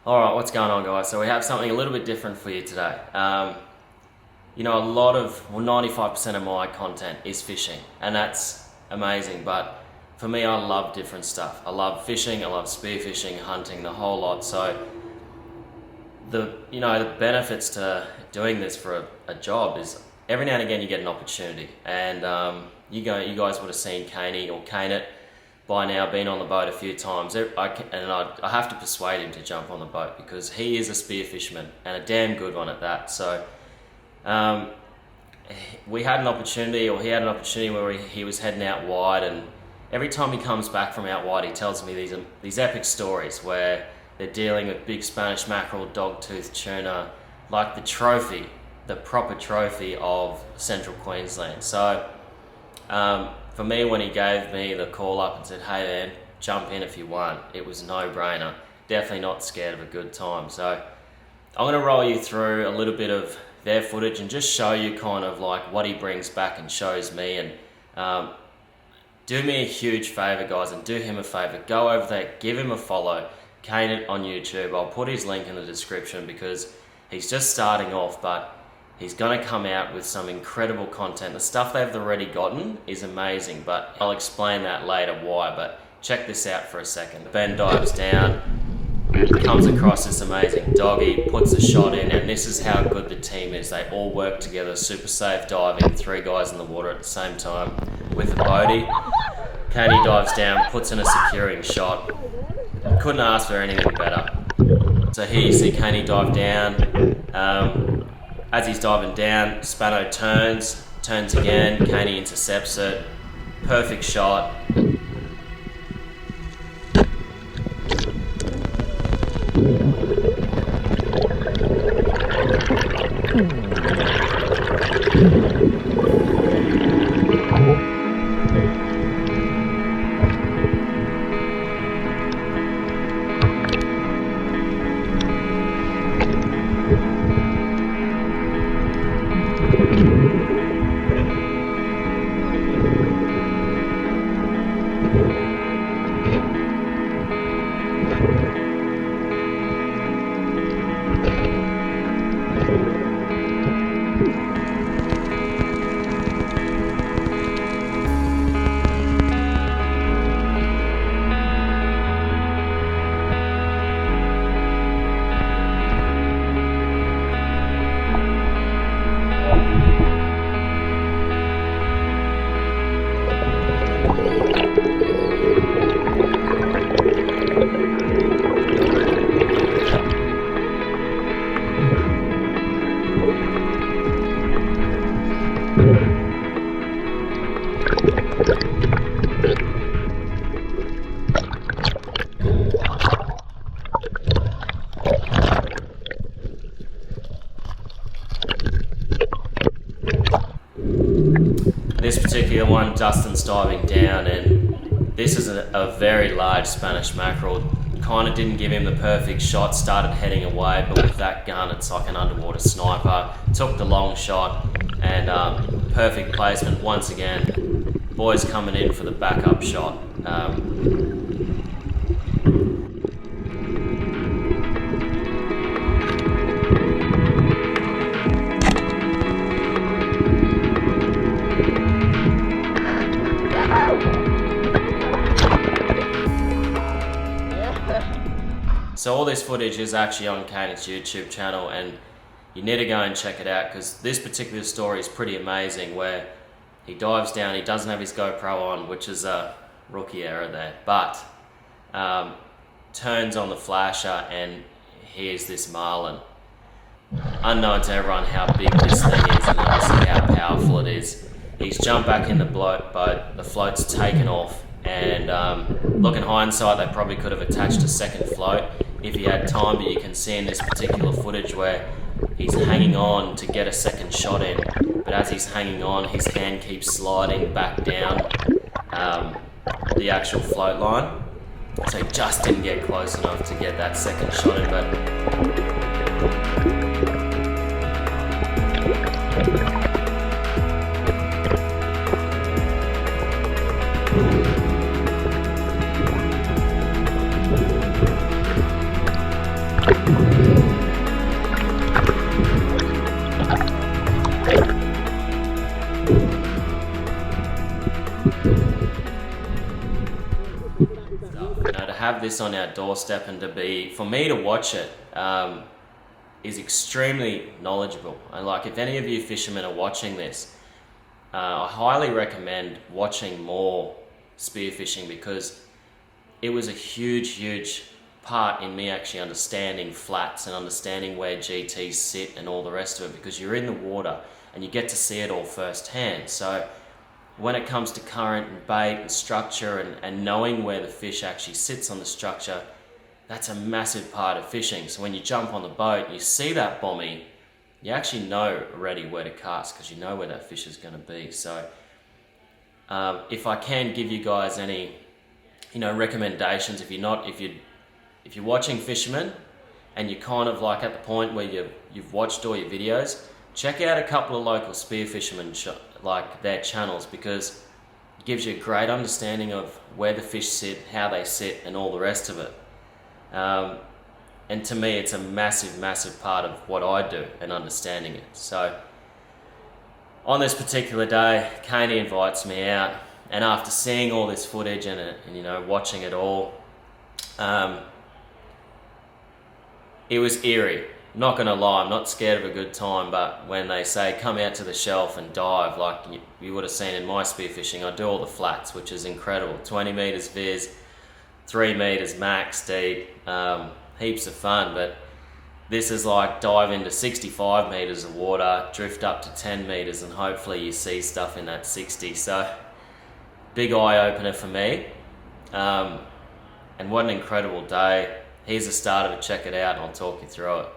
Alright, what's going on, guys? So we have something a little bit different for you today. You know, a lot of, well, 95% of my content is fishing, and that's amazing, but for me, I love different stuff. I love fishing, I love spearfishing, hunting, the whole lot. So the benefits to doing this for a job is every now and again you get an opportunity, and you guys would have seen Caney or Cane it by now, been on the boat a few times. I have to persuade him to jump on the boat because he is a spearfisherman and a damn good one at that. So we had an opportunity, or he had an opportunity where he was heading out wide, and every time he comes back from out wide, he tells me these epic stories where they're dealing with big Spanish mackerel, dogtooth tuna, like the proper trophy of Central Queensland. So for me, when he gave me the call up and said, "Hey man, jump in if you want," it was a no-brainer. Definitely not scared of a good time. So I'm gonna roll you through a little bit of their footage and just show you kind of like what he brings back and shows me. And do me a huge favor, guys, and do him a favor. Go over there, give him a follow, Cane it on YouTube. I'll put his link in the description because he's just starting off, but he's gonna come out with some incredible content. The stuff they've already gotten is amazing, but I'll explain that later why. But check this out for a second. Ben dives down, comes across this amazing doggy, puts a shot in, and this is how good the team is. They all work together, super safe diving, 3 guys in the water at the same time with a boatie. Caney dives down, puts in a securing shot. Couldn't ask for anything better. So here you see Caney dive down. As he's diving down, Spano turns again, Caney intercepts it. Perfect shot. This particular one, Dustin's diving down, and this is a very large Spanish mackerel. Kind of didn't give him the perfect shot, started heading away, but with that gun it's like an underwater sniper. Took the long shot, and perfect placement once again. Boys coming in for the backup shot. So all this footage is actually on Cane's YouTube channel, and you need to go and check it out because this particular story is pretty amazing, where he dives down, he doesn't have his GoPro on, which is a rookie error there, but turns on the flasher and here's this marlin. Unknown to everyone how big this thing is and obviously how powerful it is. He's jumped back in the boat, the float's taken off, and look, in hindsight they probably could have attached a second float if he had time, but you can see in this particular footage where he's hanging on to get a second shot in, but as he's hanging on, his hand keeps sliding back down the actual float line, so he just didn't get close enough to get that second shot in. But have this on our doorstep and for me to watch it is extremely knowledgeable. And like, if any of you fishermen are watching this, I highly recommend watching more spearfishing, because it was a huge part in me actually understanding flats and understanding where GTs sit and all the rest of it, because you're in the water and you get to see it all firsthand. So when it comes to current and bait and structure and knowing where the fish actually sits on the structure, that's a massive part of fishing. So when you jump on the boat and you see that bommy, you actually know already where to cast, because you know where that fish is going to be. So if I can give you guys any, recommendations, if you're watching fishermen and you're kind of like at the point where you've watched all your videos, check out a couple of local spearfishermen, like their channels, because it gives you a great understanding of where the fish sit, how they sit, and all the rest of it. And to me, it's a massive part of what I do and understanding it. So on this particular day, Caney invites me out, and after seeing all this footage and watching it all, it was eerie. I'm not gonna lie, I'm not scared of a good time, but when they say come out to the shelf and dive, like you would have seen in my spearfishing, I do all the flats, which is incredible. 20 meters viz, 3 meters max deep, heaps of fun. But this is like dive into 65 meters of water, drift up to 10 meters, and hopefully you see stuff in that 60. So big eye opener for me. And what an incredible day. Here's the start of it, check it out, and I'll talk you through it.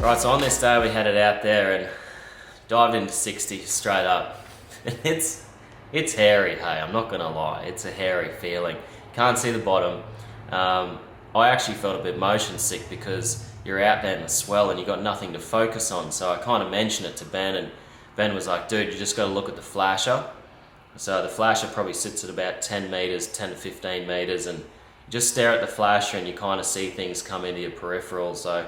Right, so on this day we headed out there and dived into 60 straight up. It's hairy, hey, I'm not gonna lie, it's a hairy feeling. Can't see the bottom. I actually felt a bit motion sick because you're out there in the swell and you got nothing to focus on. So I kind of mentioned it to Ben, and Ben was like, dude, you just gotta look at the flasher. So the flasher probably sits at about 10 meters, 10 to 15 meters, and you just stare at the flasher and you kind of see things come into your peripheral. So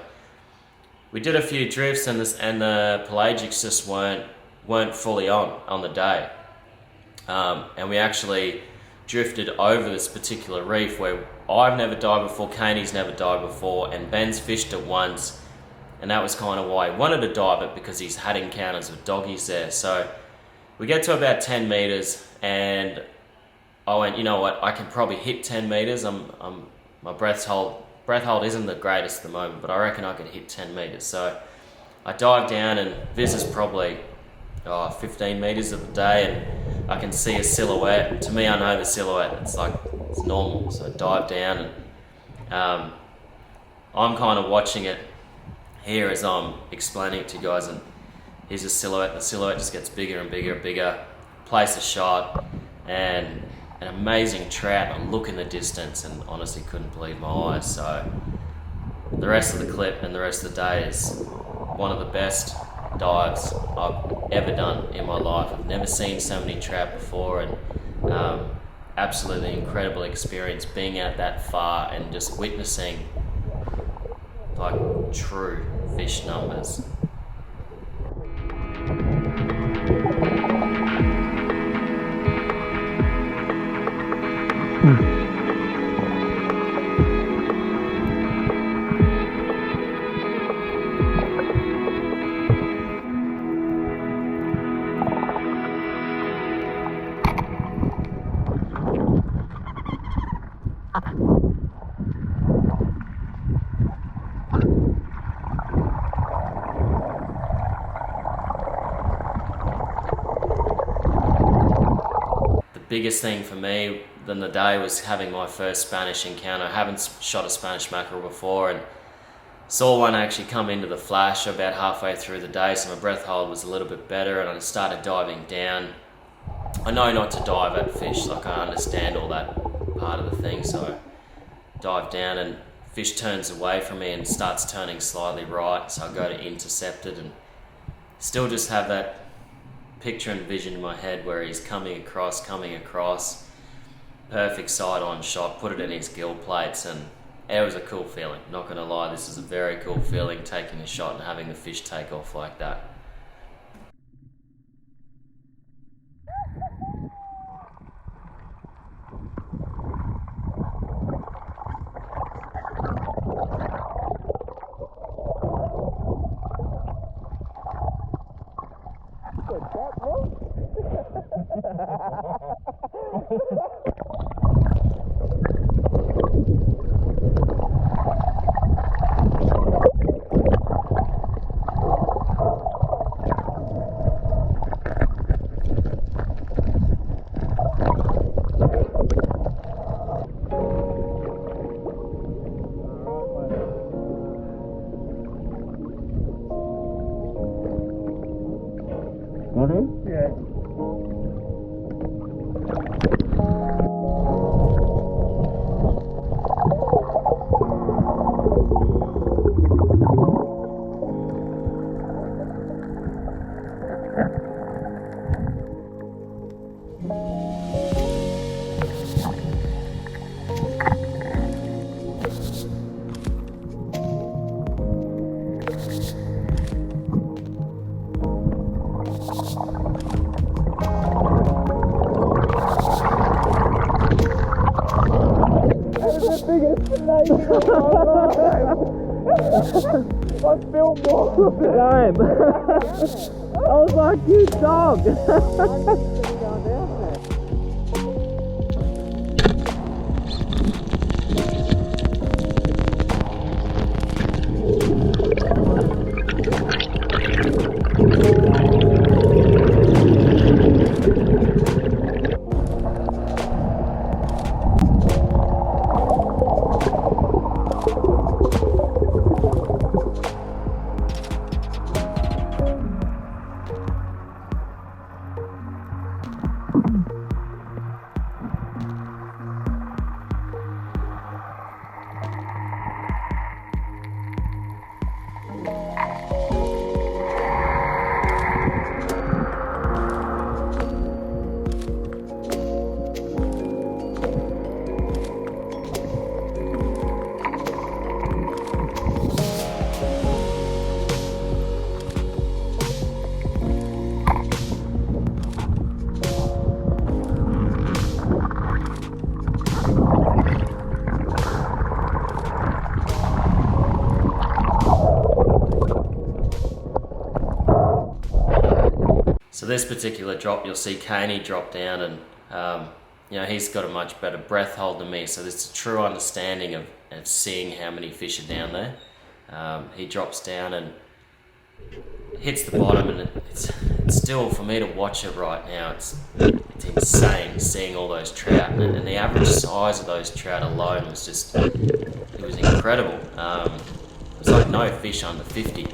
we did a few drifts, and the pelagics just weren't fully on the day. And we actually drifted over this particular reef where I've never dived before, Caney's never dived before, and Ben's fished it once, and that was kind of why he wanted to dive it, because he's had encounters with doggies there. So we get to about 10 meters, and I went, you know what, I can probably hit 10 meters. My breath hold isn't the greatest at the moment, but I reckon I could hit 10 meters. So I dive down, and this is probably 15 meters of the day, and I can see a silhouette. To me, I know the silhouette, it's normal. So I dive down, and I'm kind of watching it here as I'm explaining it to you guys, and here's a silhouette, and the silhouette just gets bigger and bigger and bigger. Place a shot, and an amazing trout. I look in the distance and honestly couldn't believe my eyes. So the rest of the clip and the rest of the day is one of the best dives I've ever done in my life. I've never seen so many trout before, and absolutely incredible experience being out that far and just witnessing like true fish numbers. Biggest thing for me than the day was having my first Spanish encounter. I haven't shot a Spanish mackerel before, and Saw one actually come into the flash about halfway through the day, so my breath hold was a little bit better, and I started diving down. I know not to dive at fish, like I understand all that part of the thing, so I dive down and fish turns away from me and starts turning slightly right, so I go to intercept it and still just have that picture and vision in my head where he's coming across, perfect side-on shot, put it in his gill plates, and it was a cool feeling. Not gonna lie, this is a very cool feeling, taking a shot and having the fish take off like that. Got him? Yeah. I feel more. Same. I was like, you dog. So this particular drop, you'll see Caney drop down, and you know, he's got a much better breath hold than me, so there's a true understanding of seeing how many fish are down there. He drops down and hits the bottom, and it's still, for me to watch it right now, it's insane seeing all those trout, and the average size of those trout alone was just, it was incredible. It was like no fish under 50.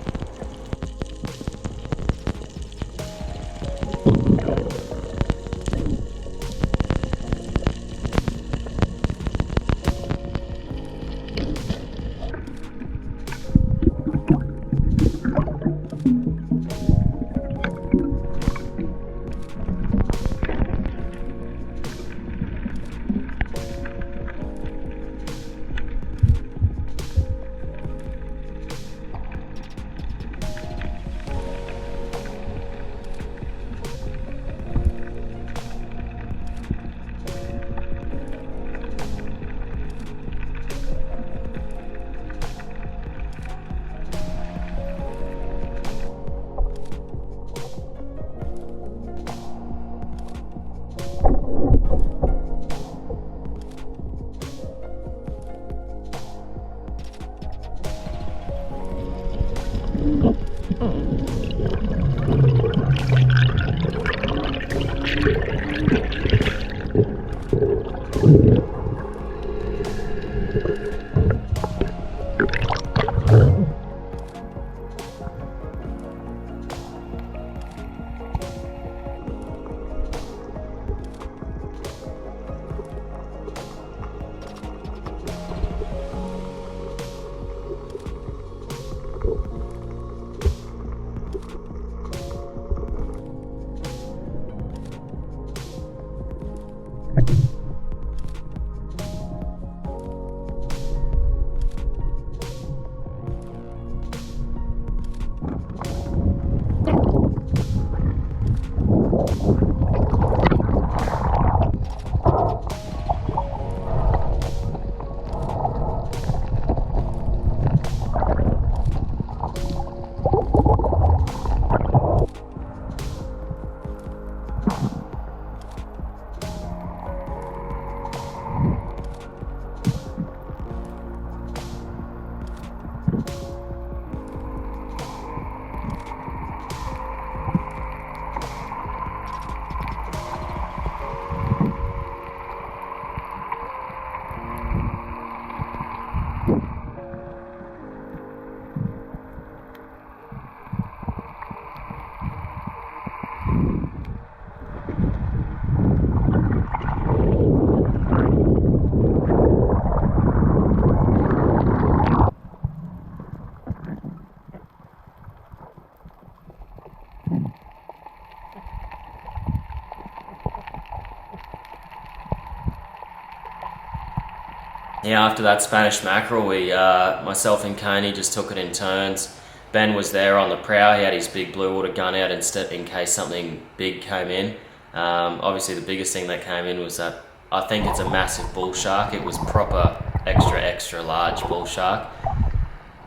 Yeah, after that Spanish mackerel, we, myself and Coney just took it in turns. Ben was there on the prow. He had his big blue water gun out in case something big came in. Obviously the biggest thing that came in was that, I think it's a massive bull shark. It was proper extra large bull shark.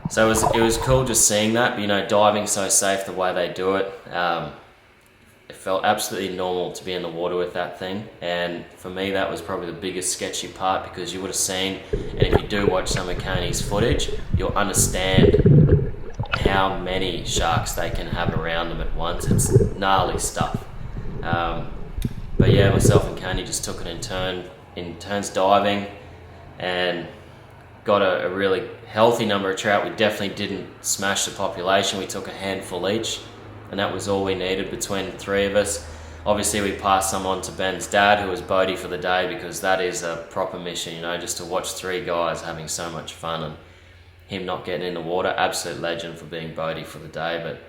So it was cool just seeing that, you know, diving so safe the way they do it. It felt absolutely normal to be in the water with that thing, and for me that was probably the biggest sketchy part, because you would have seen, and if you do watch some of Coney's footage, you'll understand how many sharks they can have around them at once. It's gnarly stuff. But yeah, myself and Coney just took it in turns diving, and got a really healthy number of trout. We definitely didn't smash the population. We took a handful each, and that was all we needed between the three of us. Obviously we passed some on to Ben's dad, who was Bodie for the day, because that is a proper mission, you know, just to watch three guys having so much fun and him not getting in the water. Absolute legend for being Bodie for the day. But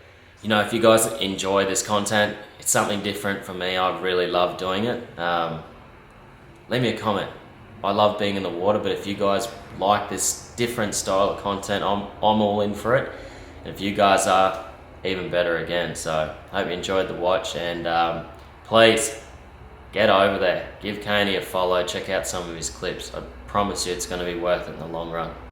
you know, if you guys enjoy this content, it's something different for me. I really love doing it. Leave me a comment. I love being in the water, but if you guys like this different style of content, I'm all in for it. And if you guys are, even better again. So I hope you enjoyed the watch, and please get over there, give Coney a follow, check out some of his clips. I promise you it's going to be worth it in the long run.